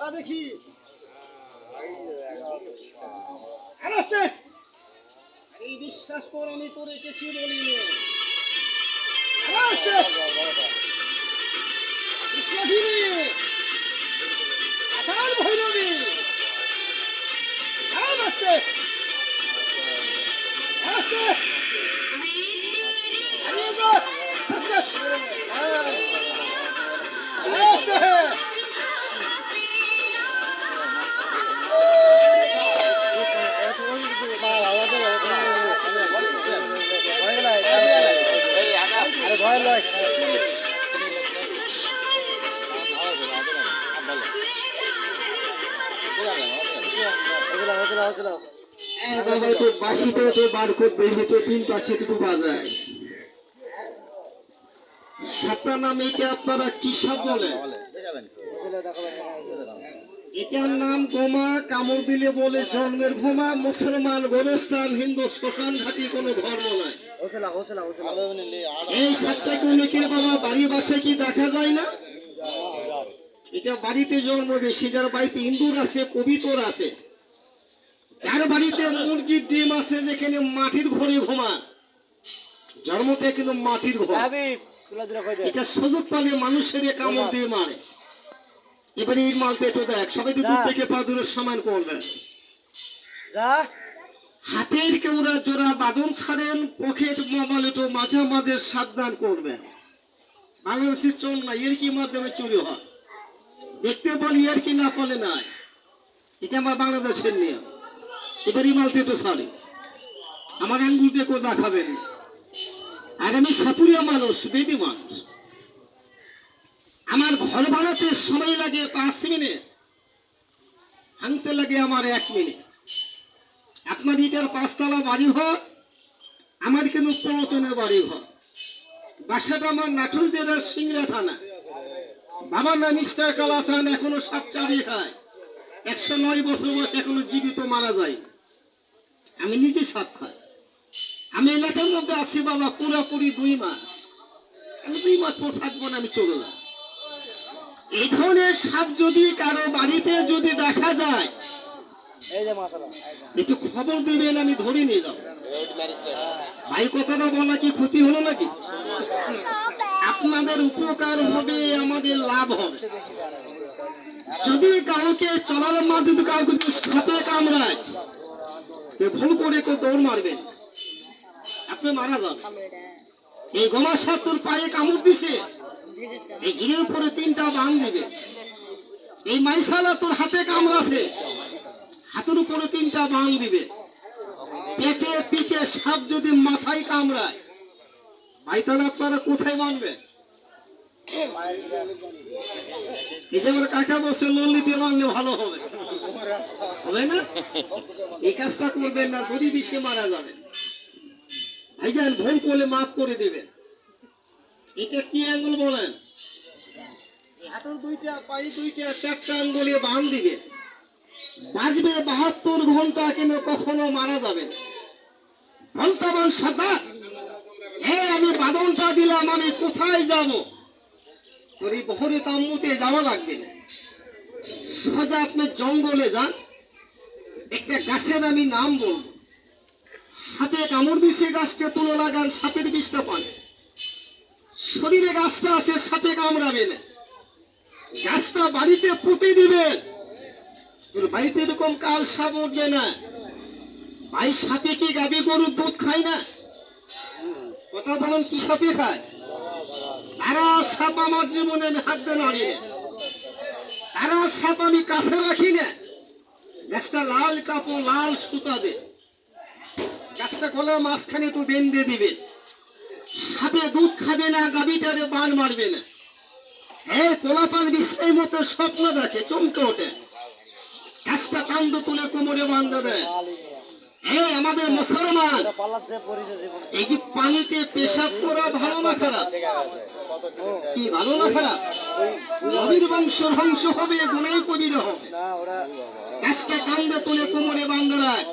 দাঁড়া দেখি। এই বিশ্বাস কর আমি তোর কিছু বলিনি। ভৈরবী বাসিতে তো বার করবে হেঁটে তিন পাশে একটু বাজায় সাপটার নাম এটা আপনারা কি সাপ বলে? এটার নাম গোমা। কামড় দিলে বলে জন্মের ঘুমা। মুসলমান গোরস্থান, হিন্দু শ্মশান ঘাটি, কোনো ধর্ম নাই। এই সাপটাকে অনেকের বাবা বাড়ি বাসায় কি দেখা যায় না? এটা বাড়িতে জন্ম বেশি, যার বাড়িতে ইন্দুর আছে, কবিতর আছে, যার বাড়িতে মুরগির ডিম আছে, যেখানে মাটির ঘরে ঘুমা, জন্মতে কিন্তু মাটির ঘর। এটা সুযোগ পালে মানুষের কামড় দিয়ে মারে। এবারে এই মালটা একটু দেখ, সবাইকে দূর থেকে পা দূরের সমান করবে। হাতের কেউরা জোড়া বাদন ছাড়েন, পকেট মোবাইল একটু মাঝে মাঝে সাবধান করবে। বাংলাদেশের চল না, এর কি মাধ্যমে চুরি হয় দেখতে বলি, এর কি না বলে নাই। এটা আমার বাংলাদেশের নিয়ম। এবার এই মালটা একটু ছাড়ি, আমার আঙ্গুল দিয়ে কেউ দেখাবেন। আর আমি সাপুরিয়া মানুষ, বেদি মানুষ। আমার ঘর বানাতে সময় লাগে 5 মিনিট, ভাঙতে লাগে আমার 1 মিনিট। আপনার ইটার 5 তলা বাড়ি ঘর, আমার কিন্তু পৌতনের বাড়ি ঘর। বাসাটা আমার নাটোর জেলার সিংড়া থানা। বাবার নাম মিস্টার কালাসান, এখনো সাপ চাবি খায়। 109 বছর বয়স, এখনো জীবিত মারা যায়। আমি নিজে সাপ খাই। আমি এলাকার মধ্যে আছি বাবা পুরাপুরি 2 মাস। আমি 2 মাস পর থাকবো না, আমি চলে যাব। এই ধরনের সাপ যদি কারো বাড়িতে যদি দেখা যায়, একটু খবর দিবেন, আমি ধরে নিয়ে যাব। ভাই কথাটা বলা কি ক্ষতি হলো নাকি? আপনাদের উপকার হবে, আমাদের লাভ হবে। যদি কাউকে চলার মাধ্যমে কাউকে সাপে কামড়ায়, ভুল করে কেউ দৌড় মারবেন, আপনি মারা যান। এই গোমা সাপ তোর পায়ে কামড় দিছে, এই গিরের উপরে 3টা বাং দিবে। এই মাইশালা তোর হাতে কামড়াছে, হাতের উপরে 3টা বাং দিবে। পেটে পিঠে সাপ যদি মাথায় কামড়ায়, ভাই তাহলে আপনারা কোথায় মানবে? এই যে আমার কাকা বসে লল্লি দিয়ে মানলে ভালো হবে, হবে না? এই কাজটা করবেন না, গরিব বিষে মারা যাবে। ভাইজান ভুল করলে মাফ করে দেবেন। এটা কি আঙ্গুল বলেন? হাতের 2টা, পায়ে 2টা, 4টা আঙ্গুলে বান দিবে। বাজবে 72 ঘন্টা, কিন্তু কখনো মারা যাবে না। বলতাম সাদা, আমি বাদনটা দিলাম, আমি কোথায় যাব? তোর এই বহরে তাম্মুতে যাওয়া লাগবে না। সোজা আপনি জঙ্গলে যান, একটা গাছের আমি নাম বলবো। সাপে কামড় দিচ্ছে, গাছটা তুলে লাগান, সাপের বিষটা পান। শরীরে গাছটা আছে, সাপে কামড়াবে না। গাছটা বাড়িতে পুঁতে দিবেন, তোর বাড়িতে এরকম কাল সাপ উঠবে না। ভাই সাপে কি গাভী গরুর দুধ খায় না? কথা বলেন, কি সাপে খায়? তারা সাপ আমার জীবনে আমি হাত দিয়ে নাড়ি না, তারা সাপ আমি কাছে রাখি না। গাছটা লাল কাপড়, লাল সুতা দে, গাছটা গলার মাঝখানে একটু বেঁধে দিবে। সাপে দুধ খাবে না, গাভীটারে বান মারবে না। পোলাপান বিছাই মতো স্বপ্ন দেখে, চমকে ওঠে। গাছটা কান্দ তুলে কোমরে বান্ধা দেয়। আমাদের মুসলমান, এই যে পানিতে পেশাব করা ভালো না খারাপ? কি ভালো না খারাপ? নবীর বংশ ধ্বংস হবে, গুনাহ কবিরা হবে। গাছটা কান্দে তুলে কোমরে বান্ধা দেয়।